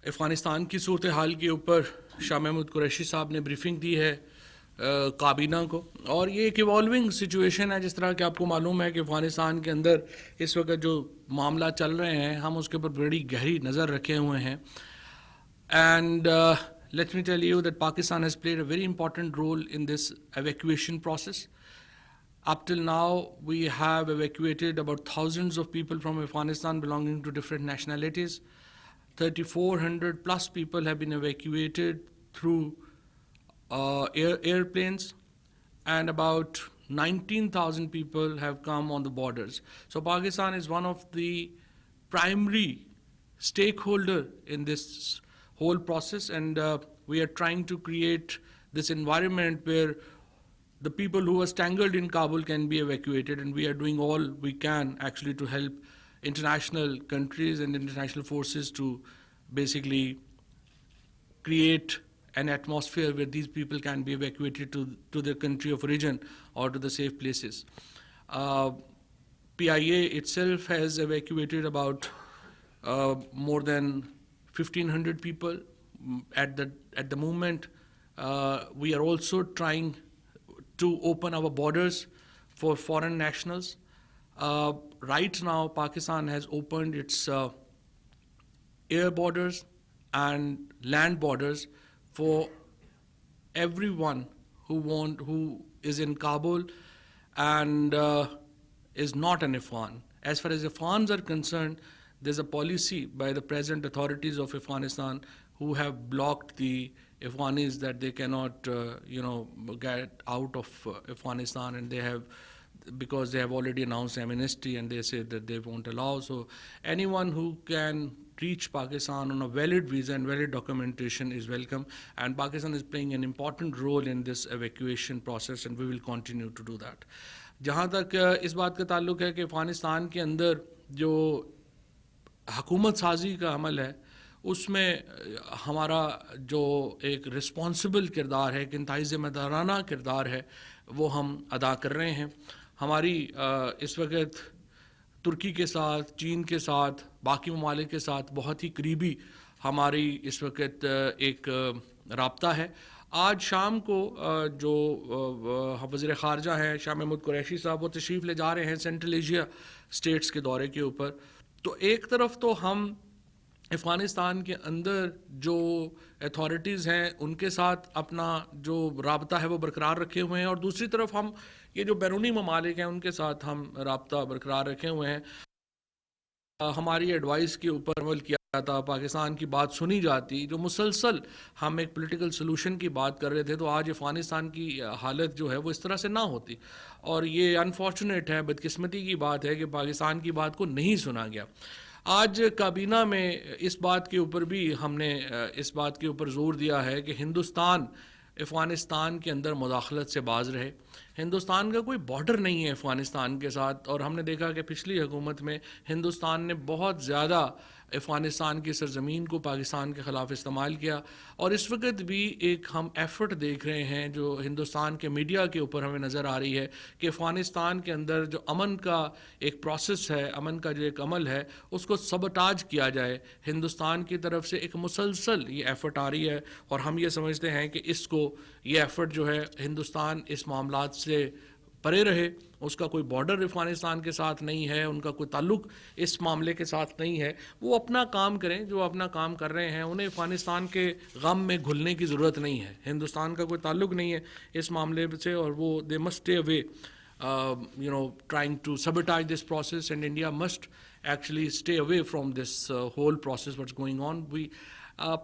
افغانستان کی صورتحال کے اوپر شاہ محمود قریشی صاحب نے بریفنگ دی ہے کابینہ کو، اور یہ ایک ایوالونگ سچویشن ہے. جس طرح کہ آپ کو معلوم ہے کہ افغانستان کے اندر اس وقت جو معاملات چل رہے ہیں ہم اس کے اوپر بڑی گہری نظر رکھے ہوئے ہیں. And let me tell you that Pakistan has played a very important role in this evacuation process. Up till now, we have evacuated about thousands of people from Afghanistan belonging to different nationalities. 3,400 plus people have been evacuated through airplanes, and about 19,000 people have come on the borders. So Pakistan is one of the primary stakeholder in this whole process, and we are trying to create this environment where the people who are strangled in Kabul can be evacuated, and we are doing all we can actually to help international countries and international forces to basically create an atmosphere where these people can be evacuated to their country of origin or to the safe places. PIA itself has evacuated about more than 1,500 people at the moment. We are also trying to open our borders for foreign nationals. Right now, Pakistan has opened its air borders and land borders for everyone who is in Kabul and is not an Afghan. As far as Afghans are concerned, there's a policy by the present authorities of Afghanistan who have blocked the Afghanis that they cannot, get out of Afghanistan, and because they have already announced amnesty, and they say that they won't allow. So anyone who can reach Pakistan on a valid visa and valid documentation is welcome, and Pakistan is playing an important role in this evacuation process, and we will continue to do that. جہاں تک اس بات کا تعلق ہے کہ افغانستان کے اندر جو حکومت سازی کا عمل ہے، اس میں ہمارا جو ایک رسپانسبل کردار ہے، ایک انتہائی ذمہ دارانہ کردار ہے، وہ ہم ادا کر رہے ہیں. ہماری اس وقت ترکی کے ساتھ، چین کے ساتھ، باقی ممالک کے ساتھ بہت ہی قریبی ہماری اس وقت ایک رابطہ ہے. آج شام کو جو وزیر خارجہ ہیں شاہ محمود قریشی صاحب، وہ تشریف لے جا رہے ہیں سینٹرل ایشیا اسٹیٹس کے دورے کے اوپر. تو ایک طرف تو ہم افغانستان کے اندر جو اتھارٹیز ہیں ان کے ساتھ اپنا جو رابطہ ہے وہ برقرار رکھے ہوئے ہیں، اور دوسری طرف ہم یہ جو بیرونی ممالک ہیں ان کے ساتھ ہم رابطہ برقرار رکھے ہوئے ہیں. ہماری ایڈوائس کے اوپر عمل کیا جاتا، پاکستان کی بات سنی جاتی. جو مسلسل ہم ایک پولیٹیکل سلوشن کی بات کر رہے تھے، تو آج افغانستان کی حالت جو ہے وہ اس طرح سے نہ ہوتی، اور یہ انفارچونیٹ ہے، بدقسمتی کی بات ہے کہ پاکستان کی بات کو نہیں سنا گیا. آج کابینہ میں اس بات کے اوپر بھی ہم نے اس بات کے اوپر زور دیا ہے کہ ہندوستان افغانستان کے اندر مداخلت سے باز رہے. ہندوستان کا کوئی بارڈر نہیں ہے افغانستان کے ساتھ، اور ہم نے دیکھا کہ پچھلی حکومت میں ہندوستان نے بہت زیادہ افغانستان کی سرزمین کو پاکستان کے خلاف استعمال کیا. اور اس وقت بھی ایک ہم ایفرٹ دیکھ رہے ہیں جو ہندوستان کے میڈیا کے اوپر ہمیں نظر آ رہی ہے کہ افغانستان کے اندر جو امن کا ایک پروسیس ہے، امن کا جو ایک عمل ہے، اس کو سبوٹاج کیا جائے. ہندوستان کی طرف سے ایک مسلسل یہ ایفرٹ آ رہی ہے، اور ہم یہ سمجھتے ہیں کہ اس کو یہ ایفرٹ جو ہے ہندوستان اس معاملات سے پرے رہے. اس کا کوئی بارڈر افغانستان کے ساتھ نہیں ہے، ان کا کوئی تعلق اس معاملے کے ساتھ نہیں ہے. وہ اپنا کام کریں، جو اپنا کام کر رہے ہیں. انہیں افغانستان کے غم میں گھلنے کی ضرورت نہیں ہے. ہندوستان کا کوئی تعلق نہیں ہے اس معاملے سے، اور وہ they must stay away trying to sabotage this process, and India must actually stay away from this whole process what's going on.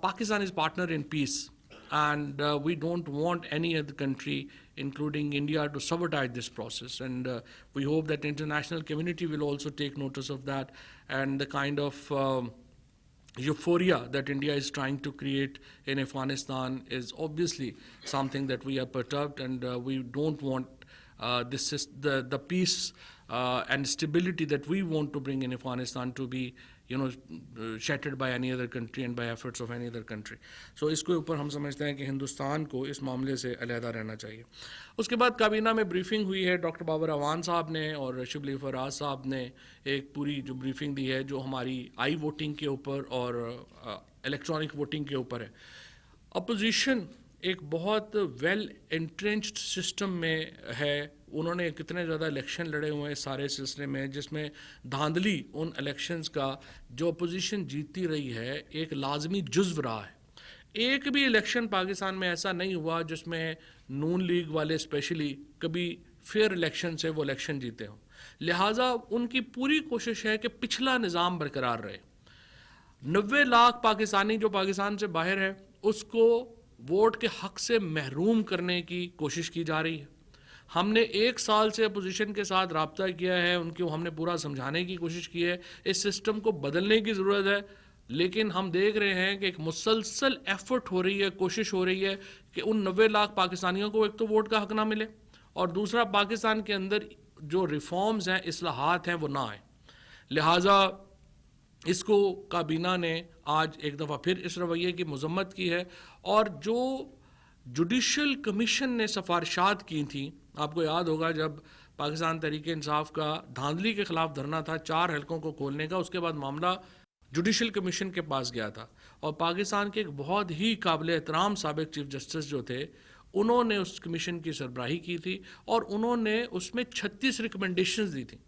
Pakistan is partner in peace, and we don't want any other country including India to sabotage this process, and we hope that the international community will also take notice of that, and the kind of euphoria that India is trying to create in Afghanistan is obviously something that we are perturbed, and we don't want the peace and stability that we want to bring in Afghanistan to be shattered by any other country and by efforts of any other country. So اس کے اوپر ہم سمجھتے ہیں کہ ہندوستان کو اس معاملے سے علیحدہ رہنا چاہیے. اس کے بعد کابینہ میں بریفنگ ہوئی ہے. ڈاکٹر بابر اعوان صاحب نے اور شبلی فراز صاحب نے ایک پوری جو بریفنگ دی ہے جو ہماری آئی ووٹنگ کے اوپر اور الیکٹرانک ووٹنگ کے اوپر ہے. اپوزیشن ایک بہت ویل انٹرینچڈ سسٹم میں ہے. انہوں نے کتنے زیادہ الیکشن لڑے ہوئے ہیں اس سارے سلسلے میں, جس میں دھاندلی ان الیکشنز کا جو اپوزیشن جیتتی رہی ہے ایک لازمی جزو رہا ہے. ایک بھی الیکشن پاکستان میں ایسا نہیں ہوا جس میں نون لیگ والے اسپیشلی کبھی فیئر الیکشن سے وہ الیکشن جیتے ہوں. لہٰذا ان کی پوری کوشش ہے کہ پچھلا نظام برقرار رہے. 90 لاکھ پاکستانی جو پاکستان سے باہر ہے اس کو ووٹ کے حق سے محروم کرنے کی کوشش کی جا رہی ہے. ہم نے 1 سال سے اپوزیشن کے ساتھ رابطہ کیا ہے, ان کو ہم نے پورا سمجھانے کی کوشش کی ہے. اس سسٹم کو بدلنے کی ضرورت ہے, لیکن ہم دیکھ رہے ہیں کہ ایک مسلسل ایفرٹ ہو رہی ہے, کوشش ہو رہی ہے کہ ان 90 لاکھ پاکستانیوں کو ایک تو ووٹ کا حق نہ ملے اور دوسرا پاکستان کے اندر جو ریفارمز ہیں, اصلاحات ہیں, وہ نہ آئیں. لہٰذا اس کو کابینہ نے آج ایک دفعہ پھر اس رویے کی مذمت کی ہے. اور جو جوڈیشل کمیشن نے سفارشات کی تھیں, آپ کو یاد ہوگا جب پاکستان تحریک انصاف کا دھاندلی کے خلاف دھرنا تھا 4 حلقوں کو کھولنے کا, اس کے بعد معاملہ جوڈیشل کمیشن کے پاس گیا تھا اور پاکستان کے ایک بہت ہی قابل احترام سابق چیف جسٹس جو تھے انہوں نے اس کمیشن کی سربراہی کی تھی اور انہوں نے اس میں 36 ریکمنڈیشنز دی تھیں.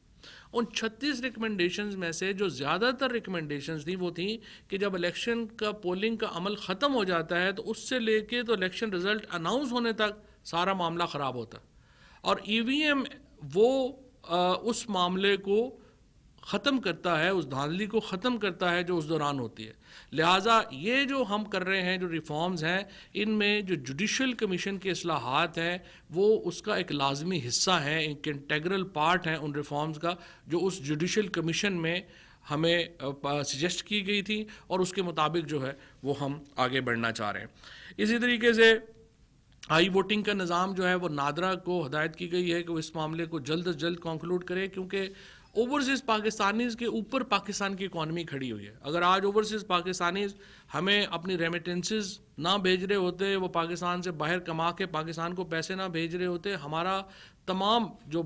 ان 36 ریکمنڈیشنز میں سے جو زیادہ تر ریکمنڈیشنز تھیں وہ تھیں کہ جب الیکشن کا پولنگ کا عمل ختم ہو جاتا ہے تو اس سے لے کے تو الیکشن رزلٹ اناؤنس ہونے تک سارا معاملہ خراب ہوتا ہے, اور ای وی ایم وہ اس معاملے کو ختم کرتا ہے, اس دھاندلی کو ختم کرتا ہے جو اس دوران ہوتی ہے. لہٰذا یہ جو ہم کر رہے ہیں جو ریفارمز ہیں, ان میں جو جوڈیشل کمیشن کے اصلاحات ہیں وہ اس کا ایک لازمی حصہ ہیں, ایک انٹیگرل پارٹ ہیں ان ریفارمز کا جو اس جوڈیشل کمیشن میں ہمیں سجیسٹ کی گئی تھی اور اس کے مطابق جو ہے وہ ہم آگے بڑھنا چاہ رہے ہیں. اسی طریقے سے آئی ووٹنگ کا نظام جو ہے وہ نادرا کو ہدایت کی گئی ہے کہ وہ اس معاملے کو جلد از جلد کنکلوڈ کرے, کیونکہ اوورسیز پاکستانیز کے اوپر پاکستان کی اکانومی کھڑی ہوئی ہے. اگر آج اوورسیز پاکستانیز ہمیں اپنی ریمیٹنسز نہ بھیج رہے ہوتے, وہ پاکستان سے باہر کما کے پاکستان کو پیسے نہ بھیج رہے ہوتے, ہمارا تمام جو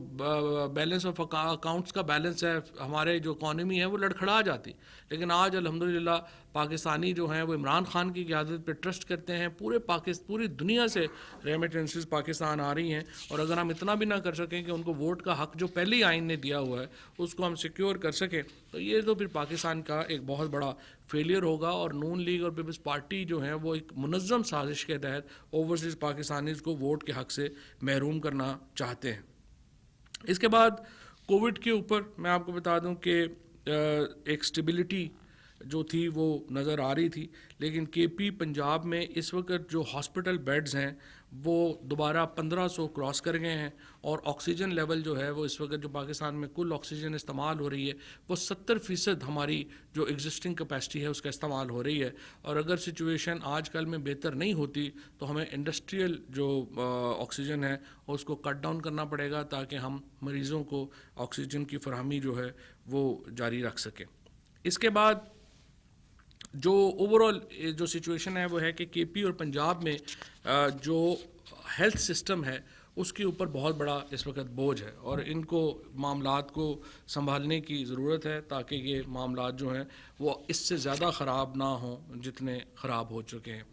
بیلنس آف اکاؤنٹس کا بیلنس ہے, ہمارے جو اکانومی ہے وہ لڑکھڑا جاتی. لیکن آج الحمدللہ پاکستانی جو ہیں وہ عمران خان کی قیادت پہ ٹرسٹ کرتے ہیں. پوری دنیا سے ریمیٹنسز پاکستان آ رہی ہیں, اور اگر ہم اتنا بھی نہ کر سکیں کہ ان کو ووٹ کا حق جو پہلے ہی آئین نے دیا ہوا ہے اس کو ہم سیکیور کر سکیں, تو یہ تو پھر پاکستان کا ایک بہت بڑا فیلئر ہوگا. اور نون لیگ اور پیپلز پارٹی جو ہیں وہ ایک منظم سازش کے تحت اوورسیز پاکستانیز کو ووٹ کے حق سے محروم کرنا چاہتے ہیں. اس کے بعد کووڈ کے اوپر میں آپ کو بتا دوں کہ ایک سٹیبلٹی جو تھی وہ نظر آ رہی تھی, لیکن کے پی پنجاب میں اس وقت جو ہاسپٹل بیڈز ہیں وہ دوبارہ 1500 کراس کر گئے ہیں, اور آکسیجن لیول جو ہے وہ اس وقت جو پاکستان میں کل آکسیجن استعمال ہو رہی ہے وہ 70% ہماری جو ایگزسٹنگ کیپیسٹی ہے اس کا استعمال ہو رہی ہے. اور اگر سچویشن آج کل میں بہتر نہیں ہوتی تو ہمیں انڈسٹریل جو آکسیجن ہے اس کو کٹ ڈاؤن کرنا پڑے گا تاکہ ہم مریضوں کو آکسیجن کی فراہمی جو ہے وہ جاری رکھ سکیں. اس کے بعد جو اوورال جو سچویشن ہے وہ ہے کہ کے پی اور پنجاب میں جو ہیلتھ سسٹم ہے اس کے اوپر بہت بڑا اس وقت بوجھ ہے, اور ان کو معاملات کو سنبھالنے کی ضرورت ہے تاکہ یہ معاملات جو ہیں وہ اس سے زیادہ خراب نہ ہوں جتنے خراب ہو چکے ہیں.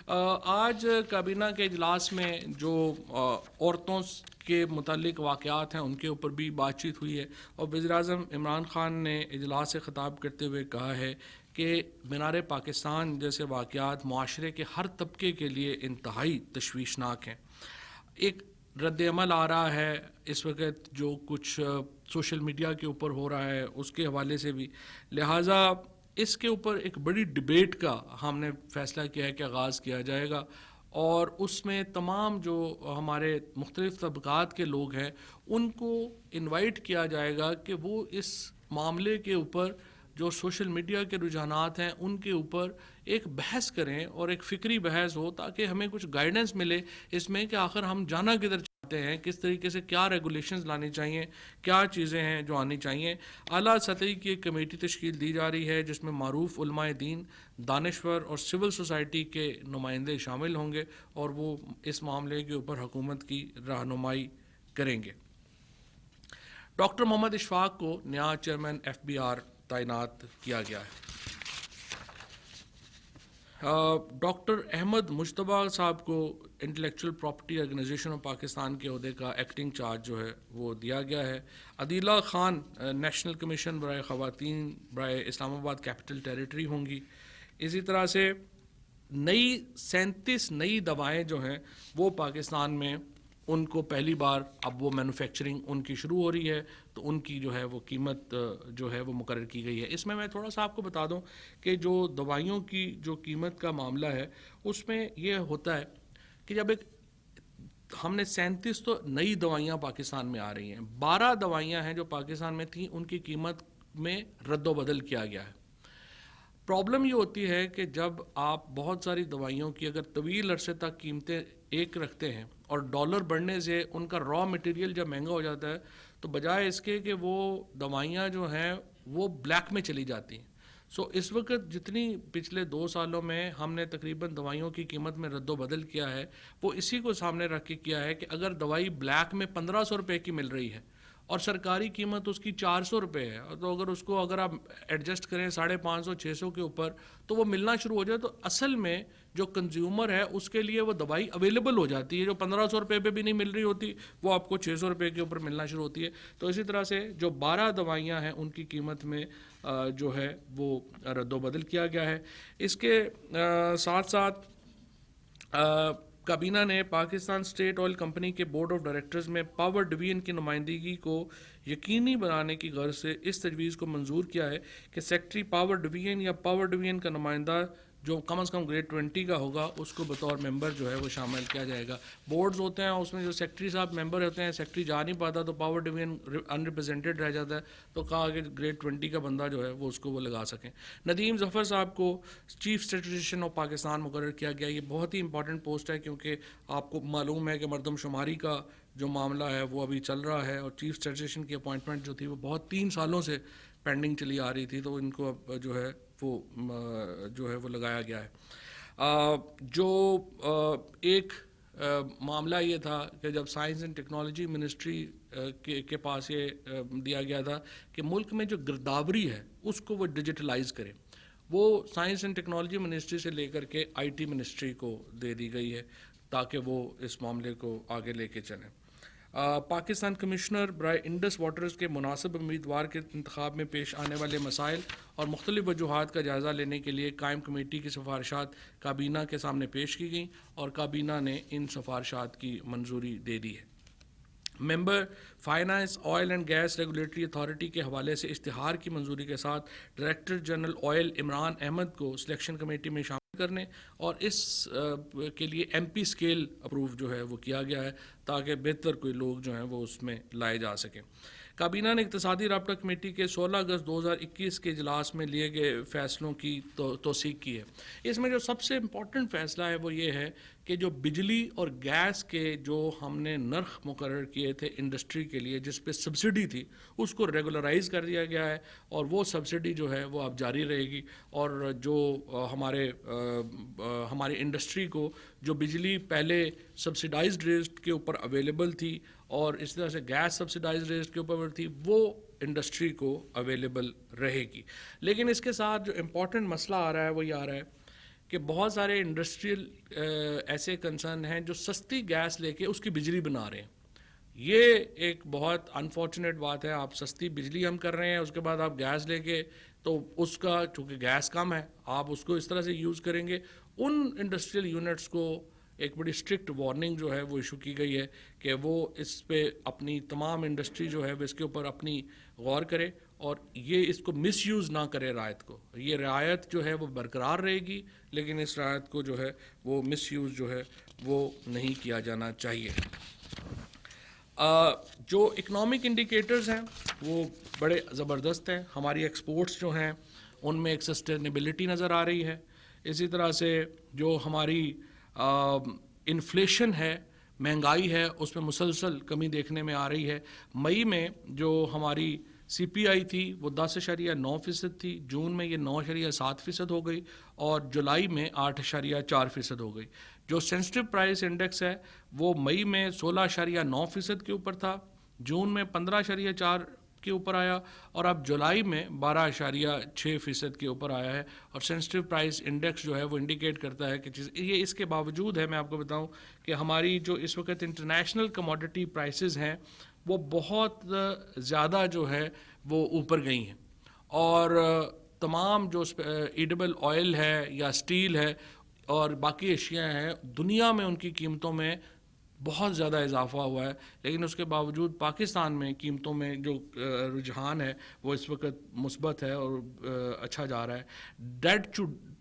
آج کابینہ کے اجلاس میں جو عورتوں کے متعلق واقعات ہیں ان کے اوپر بھی بات چیت ہوئی ہے, اور وزیر اعظم عمران خان نے اجلاس سے خطاب کرتے ہوئے کہا ہے کہ مینار پاکستان جیسے واقعات معاشرے کے ہر طبقے کے لیے انتہائی تشویشناک ہیں. ایک رد عمل آ رہا ہے اس وقت جو کچھ سوشل میڈیا کے اوپر ہو رہا ہے اس کے حوالے سے بھی, لہٰذا اس کے اوپر ایک بڑی ڈبیٹ کا ہم نے فیصلہ کیا ہے کہ آغاز کیا جائے گا, اور اس میں تمام جو ہمارے مختلف طبقات کے لوگ ہیں ان کو انوائٹ کیا جائے گا کہ وہ اس معاملے کے اوپر جو سوشل میڈیا کے رجحانات ہیں ان کے اوپر ایک بحث کریں اور ایک فکری بحث ہو تاکہ ہمیں کچھ گائیڈنس ملے اس میں کہ آخر ہم جانا کدھر ہیں کس طریقے سے کیا ریگولیشنز لانی چاہیے, کیا چیزیں ہیں جو آنی چاہیے. اعلیٰ سطحی کی ایک کمیٹی تشکیل دی جا رہی ہے جس میں معروف علماء دین, دانشور اور سول سوسائٹی کے نمائندے شامل ہوں گے اور وہ اس معاملے کے اوپر حکومت کی رہنمائی کریں گے. ڈاکٹر محمد اشفاق کو نیا چیئرمین FBR تعینات کیا گیا ہے. ڈاکٹر احمد مجتبیٰ صاحب کو intellectual property organisation of Pakistan کے عہدے کا ایکٹنگ چارج جو ہے وہ دیا گیا ہے. عدیلہ خان نیشنل کمیشن برائے خواتین برائے اسلام آباد کیپٹل ٹیریٹری ہوں گی. اسی طرح سے 37 نئی دوائیں جو ہیں وہ پاکستان میں ان کو پہلی بار اب وہ مینوفیکچرنگ ان کی شروع ہو رہی ہے, تو ان کی جو ہے وہ قیمت جو ہے وہ مقرر کی گئی ہے. اس میں تھوڑا سا آپ کو بتا دوں کہ جو دوائیوں کی جو قیمت کا معاملہ ہے اس میں یہ ہوتا ہے کہ جب ہم نے 37 تو نئی دوائیاں پاکستان میں آ رہی ہیں, 12 دوائیاں ہیں جو پاکستان میں تھیں ان کی قیمت میں رد و بدل کیا گیا ہے. پرابلم یہ ہوتی ہے کہ جب آپ بہت ساری دوائیوں کی اگر طویل عرصے تک قیمتیں ایک رکھتے ہیں اور ڈالر بڑھنے سے ان کا را مٹیریل جب مہنگا ہو جاتا ہے تو بجائے اس کے کہ وہ دوائیاں جو ہیں وہ بلیک میں چلی جاتی ہیں. اس وقت جتنی پچھلے 2 سالوں میں ہم نے تقریباً دوائیوں کی قیمت میں رد و بدل کیا ہے وہ اسی کو سامنے رکھ کے کیا ہے کہ اگر دوائی بلیک میں 1500 روپے کی مل رہی ہے اور سرکاری قیمت اس کی 400 روپے ہے, تو اگر اس کو اگر آپ ایڈجسٹ کریں 550 600 کے اوپر تو وہ ملنا شروع ہو جائے تو اصل میں جو کنزیومر ہے اس کے لیے وہ دوائی اویلیبل ہو جاتی ہے. جو 1500 روپے پہ بھی نہیں مل رہی ہوتی وہ آپ کو 600 روپے کے اوپر ملنا شروع ہوتی ہے. تو اسی طرح سے جو 12 دوائیاں ہیں ان کی قیمت میں جو ہے وہ رد و بدل کیا گیا ہے. اس کے ساتھ ساتھ کابینہ نے پاکستان اسٹیٹ آئل کمپنی کے بورڈ آف ڈائریکٹرز میں پاور ڈویژن کی نمائندگی کو یقینی بنانے کی غرض سے اس تجویز کو منظور کیا ہے کہ سیکٹری پاور ڈویژن یا پاور ڈویژن کا نمائندہ جو کم از کم گریڈ 20 کا ہوگا اس کو بطور ممبر جو ہے وہ شامل کیا جائے گا. بورڈز ہوتے ہیں اس میں جو سیکٹری صاحب ممبر ہوتے ہیں, سیکٹری جا نہیں پاتا تو پاور ڈویژن ان ریپرزینٹیڈ رہ جاتا ہے, تو کہا کہ گریڈ 20 کا بندہ جو ہے وہ اس کو وہ لگا سکیں. ندیم ظفر صاحب کو چیف اسٹیٹسٹیشین آف پاکستان مقرر کیا گیا. یہ بہت ہی امپورٹنٹ پوسٹ ہے کیونکہ آپ کو معلوم ہے کہ مردم شماری کا جو معاملہ ہے وہ ابھی چل رہا ہے اور چیف اسٹیٹسٹیشین کی اپوائنٹمنٹ جو تھی وہ بہت 3 سالوں سے پینڈنگ چلی آ رہی تھی, تو ان کو اب جو ہے وہ لگایا گیا ہے. جو ایک معاملہ یہ تھا کہ جب سائنس اینڈ ٹیکنالوجی منسٹری کے پاس یہ دیا گیا تھا کہ ملک میں جو گرداوری ہے اس کو وہ ڈیجیٹلائز کریں, وہ سائنس اینڈ ٹیکنالوجی منسٹری سے لے کر کے IT منسٹری کو دے دی گئی ہے تاکہ وہ اس معاملے کو آگے لے کے چلیں. پاکستان کمشنر برائے انڈس واٹرز کے مناسب امیدوار کے انتخاب میں پیش آنے والے مسائل اور مختلف وجوہات کا جائزہ لینے کے لیے قائم کمیٹی کی سفارشات کابینہ کے سامنے پیش کی گئیں اور کابینہ نے ان سفارشات کی منظوری دے دی ہے. Member finance oil and gas regulatory authority کے حوالے سے اشتہار کی منظوری کے ساتھ director general oil Imran Ahmed کو سلیکشن کمیٹی میں شامل کرنے اور اس کے لیے MP اسکیل اپروو جو ہے وہ کیا گیا ہے تاکہ بہتر کوئی لوگ جو ہیں وہ اس میں لائے جا سکیں. کابینہ نے اقتصادی رابطہ کمیٹی کے 16 اگست 2021 کے اجلاس میں لیے گئے فیصلوں کی توثیق کی ہے. اس میں جو سب سے امپورٹنٹ فیصلہ ہے وہ یہ ہے کہ جو بجلی اور گیس کے جو ہم نے نرخ مقرر کیے تھے انڈسٹری کے لیے جس پہ سبسڈی تھی اس کو ریگولرائز کر دیا گیا ہے اور وہ سبسڈی جو ہے وہ اب جاری رہے گی. اور جو ہماری انڈسٹری کو جو بجلی پہلے سبسڈائزڈ ریٹ کے اوپر اویلیبل تھی اور اس طرح سے گیس سبسڈائزڈ ریٹ کے اوپر تھی وہ انڈسٹری کو اویلیبل رہے گی. لیکن اس کے ساتھ جو امپورٹنٹ مسئلہ آ رہا ہے وہ یہ آ رہا ہے کہ بہت سارے انڈسٹریل ایسے کنسرن ہیں جو سستی گیس لے کے اس کی بجلی بنا رہے ہیں. یہ ایک بہت انفارچونیٹ بات ہے. آپ سستی بجلی ہم کر رہے ہیں, اس کے بعد آپ گیس لے کے تو اس کا چونکہ گیس کم ہے آپ اس کو اس طرح سے یوز کریں گے. ان انڈسٹریل یونٹس کو ایک بڑی اسٹرکٹ وارننگ جو ہے وہ ایشو کی گئی ہے کہ وہ اس پہ اپنی تمام انڈسٹری جو ہے وہ اس کے اوپر اپنی غور کرے اور یہ اس کو مس یوز نہ کرے رعایت کو. یہ رعایت جو ہے وہ برقرار رہے گی لیکن اس رعایت کو جو ہے وہ مس یوز جو ہے وہ نہیں کیا جانا چاہیے. جو اکنامک انڈیکیٹرز ہیں وہ بڑے زبردست ہیں. ہماری ایکسپورٹس جو ہیں ان میں ایک سسٹینیبلٹی نظر آ رہی ہے. اسی طرح سے جو ہماری انفلیشن ہے مہنگائی ہے اس میں مسلسل کمی دیکھنے میں آ رہی ہے. مئی میں جو ہماری سی پی آئی تھی وہ 10.9% تھی, جون میں یہ 9.7% ہو گئی, اور جولائی میں 8.4% ہو گئی. جو سینسٹیو پرائس انڈیکس ہے وہ مئی میں 16.9% کے اوپر تھا, جون میں 15.4 کے اوپر آیا, اور اب جولائی میں 12.6% کے اوپر آیا ہے. اور سینسٹیو پرائس انڈیکس جو ہے وہ انڈیکیٹ کرتا ہے کہ یہ اس کے باوجود ہے, میں آپ کو بتاؤں کہ ہماری جو اس وقت انٹرنیشنل کموڈٹی پرائسز ہیں وہ بہت زیادہ جو ہے وہ اوپر گئی ہیں, اور تمام جو ایڈیبل آئل ہے یا اسٹیل ہے اور باقی اشیاء ہیں دنیا میں ان کی قیمتوں میں بہت زیادہ اضافہ ہوا ہے. لیکن اس کے باوجود پاکستان میں قیمتوں میں جو رجحان ہے وہ اس وقت مثبت ہے اور اچھا جا رہا ہے.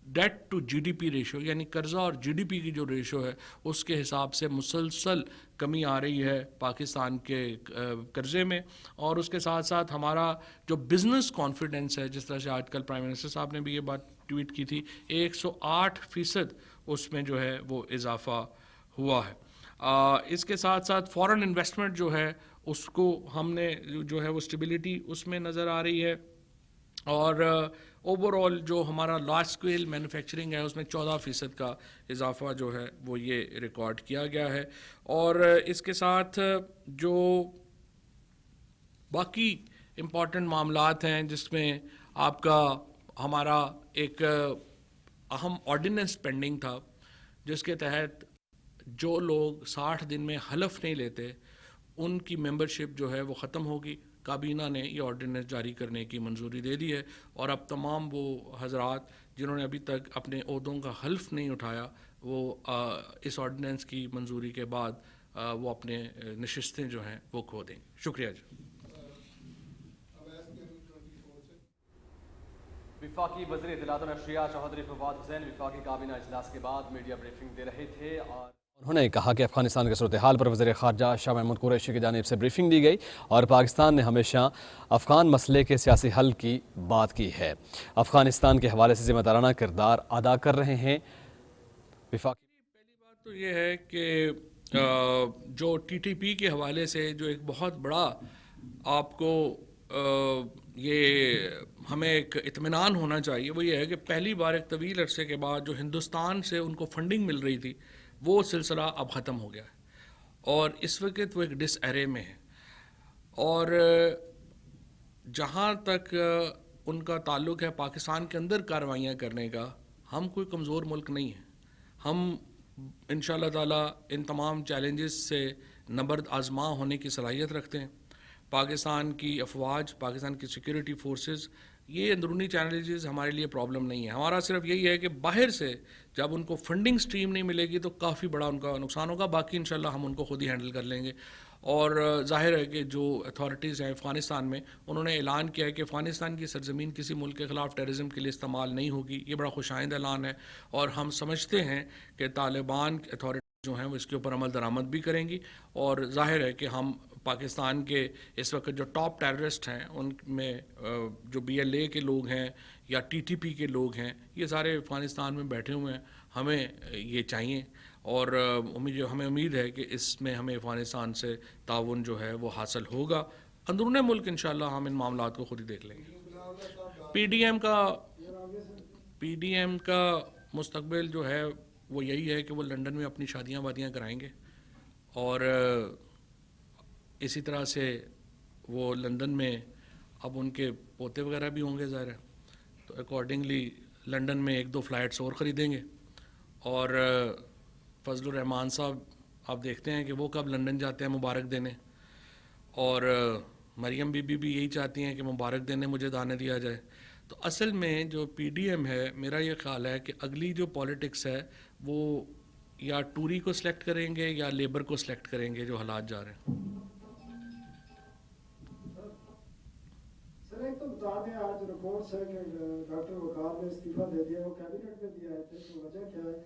Debt to G D P ratio, یعنی قرضہ اور جی ڈی پی کی جو ریشو ہے اس کے حساب سے مسلسل کمی آ رہی ہے پاکستان کے قرضے میں. اور اس کے ساتھ ساتھ ہمارا جو بزنس کانفیڈنس ہے, جس طرح سے آج کل پرائم منسٹر صاحب نے بھی یہ بات ٹویٹ کی تھی, 108% اس میں جو ہے وہ اضافہ ہوا ہے. اس کے ساتھ ساتھ فورن انویسٹمنٹ جو ہے اس کو ہم نے جو ہے وہ اسٹیبلٹی اس میں نظر آ رہی ہے, اور اوور آل جو ہمارا لارج اسکیل مینوفیکچرنگ ہے اس میں 14% کا اضافہ جو ہے وہ یہ ریکارڈ کیا گیا ہے. اور اس کے ساتھ جو باقی امپورٹنٹ معاملات ہیں جس میں آپ کا ہمارا ایک اہم آرڈیننس پینڈنگ تھا, جس کے تحت جو لوگ 60 دن میں حلف نہیں لیتے ان کی ممبرشپ جو ہے وہ ختم ہوگی. کابینہ نے یہ آرڈیننس جاری کرنے کی منظوری دے دی ہے, اور اب تمام وہ حضرات جنہوں نے ابھی تک اپنے عہدوں کا حلف نہیں اٹھایا وہ اس آرڈیننس کی منظوری کے بعد وہ اپنے نشستیں جو ہیں وہ کھو دیں. شکریہ جی. وفاقی وزیر اطلاعات و نشریات چودھری فواد حسین وفاقی کابینہ اجلاس کے بعد میڈیا بریفنگ دے رہے تھے, اور انہوں نے کہا کہ افغانستان کے صورتحال پر وزیر خارجہ شاہ محمود قریشی کی جانب سے بریفنگ دی گئی, اور پاکستان نے ہمیشہ افغان مسئلے کے سیاسی حل کی بات کی ہے. افغانستان کے حوالے سے ذمہ دارانہ کردار ادا کر رہے ہیں. وفاقی پہلی بات تو یہ ہے کہ جو ٹی ٹی پی کے حوالے سے جو ایک بہت بڑا آپ کو یہ ہمیں ایک اطمینان ہونا چاہیے وہ یہ ہے کہ پہلی بار ایک طویل عرصے کے بعد جو ہندوستان سے ان کو فنڈنگ مل رہی تھی وہ سلسلہ اب ختم ہو گیا ہے, اور اس وقت وہ ایک ڈس ایرے میں ہے. اور جہاں تک ان کا تعلق ہے پاکستان کے اندر کارروائیاں کرنے کا, ہم کوئی کمزور ملک نہیں ہیں. ہم ان شاء اللہ تعالیٰ ان تمام چیلنجز سے نبرد آزما ہونے کی صلاحیت رکھتے ہیں. پاکستان کی افواج, پاکستان کی سیکورٹی فورسز, یہ اندرونی چیلنجز ہمارے لیے پرابلم نہیں ہے. ہمارا صرف یہی ہے کہ باہر سے جب ان کو فنڈنگ سٹریم نہیں ملے گی تو کافی بڑا ان کا نقصان ہوگا. باقی انشاءاللہ ہم ان کو خود ہی ہینڈل کر لیں گے. اور ظاہر ہے کہ جو اتھارٹیز ہیں افغانستان میں انہوں نے اعلان کیا ہے کہ افغانستان کی سرزمین کسی ملک کے خلاف ٹیررزم کے لیے استعمال نہیں ہوگی. یہ بڑا خوش آئند اعلان ہے, اور ہم سمجھتے ہیں کہ طالبان اتھارٹیز جو ہیں وہ اس کے اوپر عمل درآمد بھی کریں گی. اور ظاہر ہے کہ ہم پاکستان کے اس وقت جو ٹاپ ٹیررسٹ ہیں ان میں جو بی ایل اے کے لوگ ہیں یا ٹی ٹی پی کے لوگ ہیں, یہ سارے افغانستان میں بیٹھے ہوئے ہیں. ہمیں یہ چاہیے, اور ہمیں امید ہے کہ اس میں ہمیں افغانستان سے تعاون جو ہے وہ حاصل ہوگا. اندرون ملک انشاءاللہ ہم ان معاملات کو خود ہی دیکھ لیں گے. پی ڈی ایم کا مستقبل جو ہے وہ یہی ہے کہ وہ لنڈن میں اپنی شادیاں وادیاں کرائیں گے, اور اسی طرح سے وہ لندن میں اب ان کے پوتے وغیرہ بھی ہوں گے ظاہر ہے, تو اکارڈنگلی لنڈن میں 1-2 فلائٹس اور خریدیں گے. اور فضل الرحمان صاحب آپ دیکھتے ہیں کہ وہ کب لنڈن جاتے ہیں مبارک دینے, اور مریم بی بی بھی یہی چاہتی ہیں کہ مبارک دینے مجھے دانے دیا جائے. تو اصل میں جو پی ڈی ایم ہے, میرا یہ خیال ہے کہ اگلی جو پالیٹکس ہے وہ یا ٹوری کو سلیکٹ کریں گے یا لیبر کو سلیکٹ کریں گے جو حالات جا رہے ہیں. سر ایک تو بتا دیں, آج رپورٹس ہے کہ ڈاکٹر وقار نے استعفیٰ دے دیا, وہ کیبنٹ میں دیا ہے, تو وجہ کیا ہے؟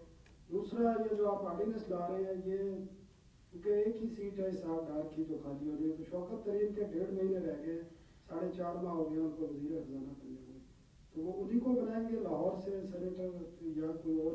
دوسرا یہ جو آپ آرڈیننس لا رہے ہیں یہ کیونکہ ایک ہی سیٹ ہے صاحب ڈار کی جو خالی ہو رہی ہے, تو شوکت ترین کے 1.5 مہینے رہ گئے, 4.5 ماہ ہو گئے ان کو وزیر خزانہ بننے ہوئے, تو وہ انہی کو بنائیں گے لاہور سے سینیٹر یا کوئی اور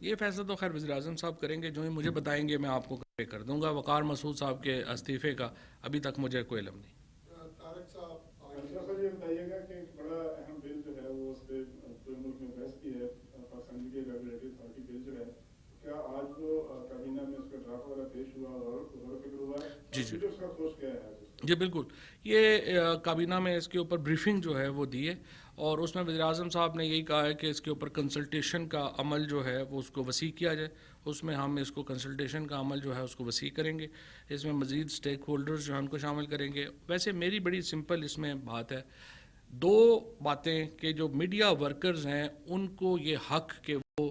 یہ فیصلہ تو خیر وزیر اعظم صاحب کریں گے, جو ہی مجھے بتائیں گے میں آپ کو کر دوں گا. وقار مسعود صاحب کے استعفے کا ابھی تک مجھے کوئی علم نہیں. طارق صاحب یہ بتائیے گا کہ ایک بڑا اہم بل جو ہے وہ اس پہ پورے ملک میں بحث کی ہے, پاکستان کی ریگولیٹری اتھارٹی بل جو ہے, کیا آج وہ کابینہ میں اس کا ڈرافٹ وغیرہ پیش ہوا اور غور و فکر ہوا ہے؟ جی اس کا ٹھوس کیا ہے؟ جی بالکل, یہ کابینہ میں اس کے اوپر بریفنگ جو ہے وہ دی ہے, اور اس میں وزیر اعظم صاحب نے یہی کہا ہے کہ اس کے اوپر کنسلٹیشن کا عمل جو ہے وہ اس کو وسیع کیا جائے. اس میں ہم اس کو کنسلٹیشن کا عمل جو ہے اس کو وسیع کریں گے, اس میں مزید اسٹیک ہولڈرز جو ہیں ان کو شامل کریں گے. ویسے میری بڑی سمپل اس میں بات ہے, دو باتیں کہ جو میڈیا ورکرز ہیں ان کو یہ حق کہ وہ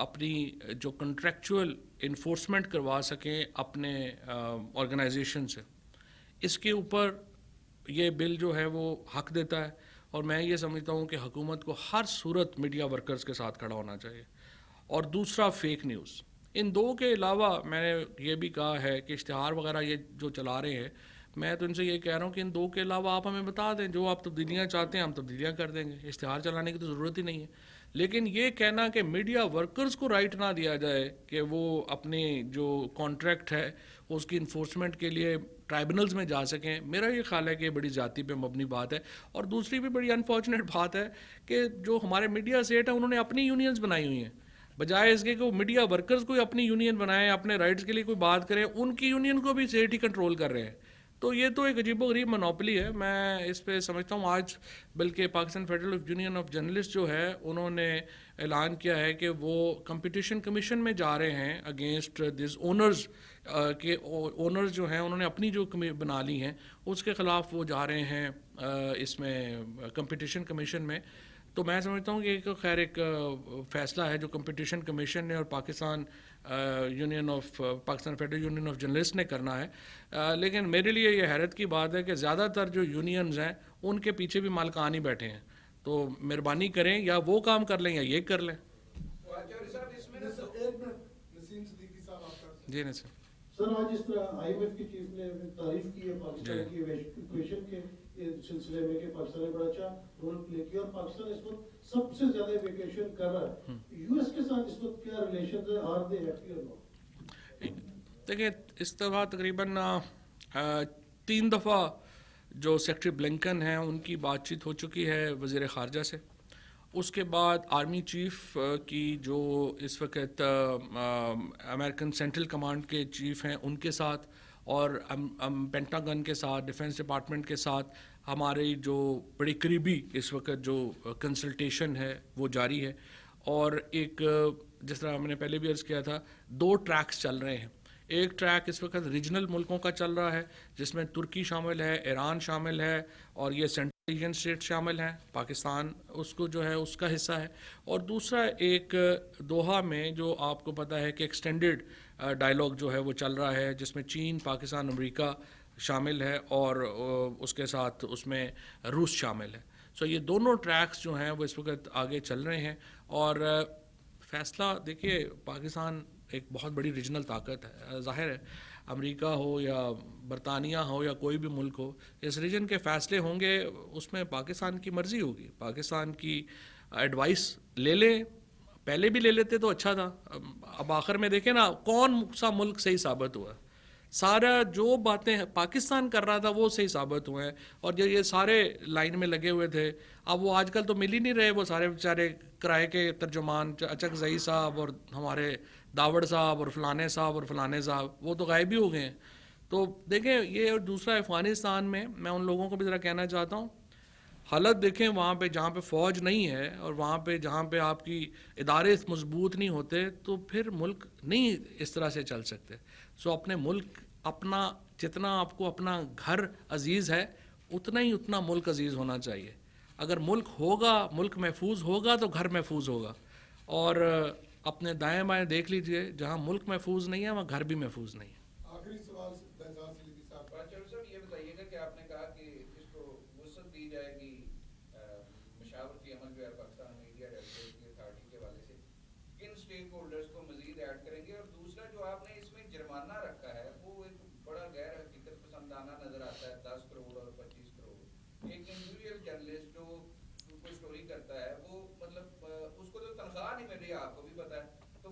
اپنی جو کنٹریکچول انفورسمنٹ کروا سکیں اپنے آرگنائزیشن سے, اس کے اوپر یہ بل جو ہے وہ حق دیتا ہے. اور میں یہ سمجھتا ہوں کہ حکومت کو ہر صورت میڈیا ورکرز کے ساتھ کھڑا ہونا چاہیے. اور دوسرا فیک نیوز, ان دو کے علاوہ میں نے یہ بھی کہا ہے کہ اشتہار وغیرہ یہ جو چلا رہے ہیں, میں تو ان سے یہ کہہ رہا ہوں کہ ان دو کے علاوہ آپ ہمیں بتا دیں, جو آپ تبدیلیاں چاہتے ہیں ہم تبدیلیاں کر دیں گے, اشتہار چلانے کی تو ضرورت ہی نہیں ہے. لیکن یہ کہنا کہ میڈیا ورکرز کو رائٹ نہ دیا جائے کہ وہ اپنی جو کانٹریکٹ ہے اس کی انفورسمنٹ کے لیے ٹرائبونلز میں جا سکیں, میرا یہ خیال ہے کہ یہ بڑی ذاتی پہ مبنی بات ہے. اور دوسری بھی بڑی انفارچونیٹ بات ہے کہ جو ہمارے میڈیا سیٹ ہیں انہوں نے اپنی یونینز بنائی ہوئی ہیں, بجائے اس کے کہ وہ میڈیا ورکرز کو اپنی یونین بنائیں, اپنے رائٹس کے لیے کوئی بات کریں, ان کی یونین کو بھی سیٹ ہی کنٹرول کر رہے ہیں. تو یہ تو ایک عجیب و غریب منوپلی ہے. میں اس پہ سمجھتا ہوں آج بلکہ Pakistan federal union of journalist جو ہے انہوں نے اعلان کیا ہے کہ وہ کمپٹیشن کمیشن میں جا رہے ہیں اگینسٹ دس اونرز, کہ اونرز جو ہیں انہوں نے اپنی جو بنا لی ہیں اس کے خلاف وہ جا رہے ہیں اس میں کمپٹیشن کمیشن میں. تو میں سمجھتا ہوں کہ ایک خیر ایک فیصلہ ہے جو کمپٹیشن کمیشن نے اور Pakistan union of Pakistan federal union of journalist نے کرنا ہے. لیکن میرے لیے یہ حیرت کی بات ہے کہ زیادہ تر جو یونینز ہیں ان کے پیچھے بھی مالکان ہی بیٹھے ہیں. تو مہربانی کریں یا وہ کام کر لیں یا یہ کر لیں. جی نہیں سر. سر آج اس طرح آئی ایم ایف کی چیف نے تعریف کی ہے پاکستان کی ایویکویشن کے سلسلے میں کہ پاکستان نے بڑا اچھا رول پلے کیا, اور پاکستان اس وقت سب سے زیادہ ایویکویشن کر رہا ہے. یو ایس کے ساتھ اس وقت کیا ریلیشنز ہیں, آر دے ہیپی اور ناٹ؟ دیکھیں اس دفعہ تقریباً 3 دفعہ جو سیکٹری بلنکن ہیں ان کی بات چیت ہو چکی ہے وزیر خارجہ سے. اس کے بعد آرمی چیف کی جو اس وقت امریکن سینٹرل کمانڈ کے چیف ہیں ان کے ساتھ, اور پینٹاگن کے ساتھ, ڈیفنس ڈپارٹمنٹ کے ساتھ ہماری جو بڑی قریبی اس وقت جو کنسلٹیشن ہے وہ جاری ہے. اور ایک جس طرح ہم نے پہلے بھی عرض کیا تھا 2 ٹریکس چل رہے ہیں. ایک ٹریک اس وقت ریجنل ملکوں کا چل رہا ہے جس میں ترکی شامل ہے, ایران شامل ہے, اور یہ سینٹرل ایشین اسٹیٹ شامل ہیں, پاکستان اس کو جو ہے اس کا حصہ ہے. اور دوسرا ایک دوحہ میں جو آپ کو پتہ ہے کہ ایکسٹینڈڈ ڈائلاگ جو ہے وہ چل رہا ہے جس میں چین, پاکستان, امریکہ شامل ہے, اور اس کے ساتھ اس میں روس شامل ہے. سو یہ دونوں ٹریکس جو ہیں وہ اس وقت آگے چل رہے ہیں. اور فیصلہ دیکھیے پاکستان ایک بہت بڑی ریجنل طاقت ہے. ظاہر ہے امریکہ ہو یا برطانیہ ہو یا کوئی بھی ملک ہو, اس ریجن کے فیصلے ہوں گے اس میں پاکستان کی مرضی ہوگی. پاکستان کی ایڈوائس لے لیں, پہلے بھی لے لیتے تو اچھا تھا. اب آخر میں دیکھیں نا کون سا ملک صحیح ثابت ہوا, سارا جو باتیں پاکستان کر رہا تھا وہ صحیح ثابت ہوئے ہیں. اور جو یہ سارے لائن میں لگے ہوئے تھے اب وہ آج کل تو مل ہی نہیں رہے, وہ سارے بیچارے کرائے کے ترجمان اچک زئی صاحب اور ہمارے داوڑ صاحب اور فلانے صاحب اور فلانے صاحب وہ تو غائب ہی ہو گئے ہیں. تو دیکھیں یہ, اور دوسرا افغانستان میں میں ان لوگوں کو بھی ذرا کہنا چاہتا ہوں, حالت دیکھیں وہاں پہ جہاں پہ فوج نہیں ہے اور وہاں پہ جہاں پہ آپ کی ادارے مضبوط نہیں ہوتے تو پھر ملک نہیں اس طرح سے چل سکتے. سو اپنے ملک, اپنا جتنا آپ کو اپنا گھر عزیز ہے اتنا ملک عزیز ہونا چاہیے. اگر ملک ہوگا, ملک محفوظ ہوگا تو گھر محفوظ ہوگا. اور اپنے دائیں بائیں دیکھ لیجئے, جہاں ملک محفوظ نہیں ہے وہاں گھر بھی محفوظ نہیں ہے. آخری سوال صاحب یہ بتائیے گا کہ آپ نے کہا کہ اس کو وسعت دی جائے گی مشاورتی عمل جو ہے پاکستان میڈیا ریگولیٹری اتھارٹی کے حوالے سے, کن اسٹیک ہولڈرز کو مزید ایڈ کریں گے؟ اور دوسرا جو آپ نے اس میں جرمانہ رکھا ہے وہ ایک بڑا غیر حقیقت پسندانہ نظر آتا ہے, 10 کروڑ اور 25 کروڑ. ایک انڈیویجول جرنلسٹ جو کوئی اسٹوری کرتا ہے وہ مطلب اس کو تو تنخواہ نہیں مل رہی, آپ کو بھی پتا ہے,